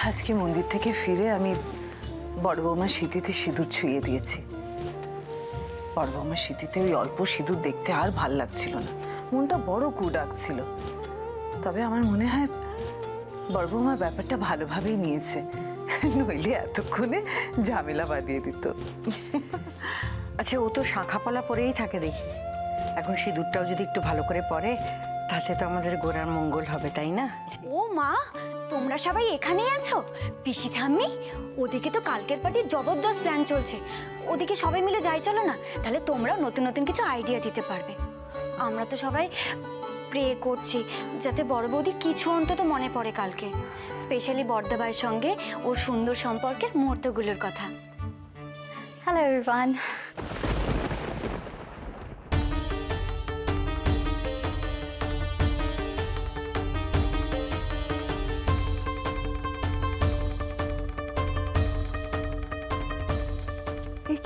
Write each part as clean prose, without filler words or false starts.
আজকে মন্দির থেকে ফিরে আমি বড় বৌমার সিঁথিতে সিঁদুর ছুঁয়ে দিয়েছি। বড় বৌমার সিঁথিতে ওই অল্প সিঁদুর দেখতে আর ভাল লাগছিল না, মনটা বড় কু ডাকছিল। তবে আমার মনে হয় বড় বৌমা ব্যাপারটা ভালোভাবেই নিয়েছে, নইলে এতক্ষণে ঝামেলা বাঁধিয়ে দিত। আচ্ছা, ও তো শাঁখাপলা পরেই থাকে দেখি, এখন সিঁদুরটাও যদি একটু ভালো করে পরে তাতে তো আমাদের গোড়ার মঙ্গল হবে, তাই না? ও মা, তোমরা সবাই এখানেই আছো? পিসি ঠাম্মি, ওদিকে তো কালকের পার্টির জবরদস্ত প্ল্যান চলছে, ওদিকে সবাই মিলে যাই চলো না, তাহলে তোমরাও নতুন নতুন কিছু আইডিয়া দিতে পারবে। আমরা তো সবাই প্রে করছি যাতে বড় বৌদির কিছু অন্তত মনে পড়ে কালকে, স্পেশালি বড়দাবাইয়ের সঙ্গে ওর সুন্দর সম্পর্কের মুহূর্তগুলোর কথা। Hello everyone.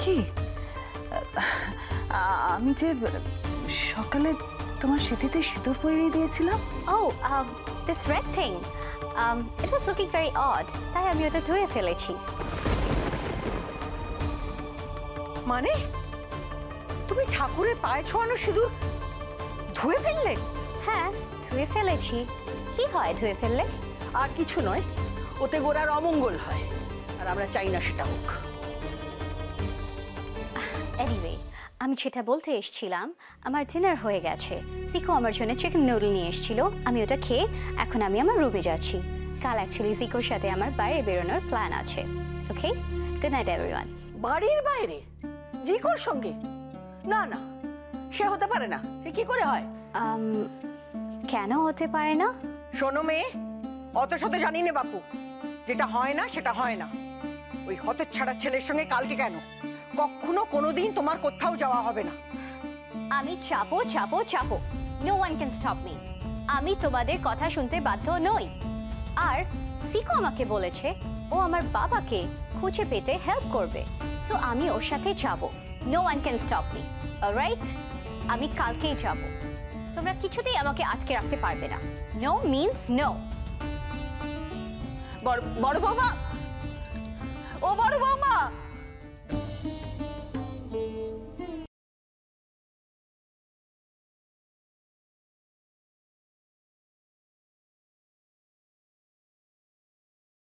কি আমি যে সকালে তোমার সিঁথিতে সিঁদুর পরিয়ে দিয়েছিলাম? Oh, this red thing. It was looking very odd. তাই আমি ওটা ধুয়ে ফেলেছি। মানে তুমি ঠাকুরের পায়ে ছোঁয়ানো সিঁদুর ধুয়ে ফেললে? হ্যাঁ, ধুয়ে ফেলেছি। কি হয় ধুয়ে ফেললে? আর কিছু নয়, ওতে গোড়ার অমঙ্গল হয়, আর আমরা চাই না সেটা হোক। এনিওয়ে, আমি যেটা বলতে এসেছিলাম, আমার ডিনার হয়ে গেছে। জিকো আমার জন্য চিকেন নুডল নিয়ে এসেছিল, আমি ওটা খেয়ে এখন আমি আমার রুমে যাচ্ছি। কাল অ্যাকচুয়ালি জিকোর সাথে আমার বাইরে বেরোনোর প্ল্যান আছে। ওকে, গুড নাইট এভরিওয়ান। বাড়ির বাইরে জিকোর সঙ্গে? না না, সে হতে পারে না। সে কি করে হয়? কেন হতে পারে না? শোনো মেয়ে, অত শত জানি না বাপু, যেটা হয় না সেটা হয় না। ওই হতচ্ছাড়া ছেলের সঙ্গে কালকে কেন? কখনো কোনোদিন তোমার কোথাও যাওয়া হবে না। আমি চাপো চাপো চাপো, no one can stop me. আমি তোমাদের কথা শুনতে বাধ্য নই। আর সিকো আমাকে বলেছে ও আমার বাবাকে খুঁজে পেতে হেল্প করবে, সো আমি ওর সাথে যাব। No one can stop me, alright? আমি কালকেই যাব, তোমরা কিছুতেই আমাকে আটকে রাখতে পারবে না। No means no. বড় বৌমা,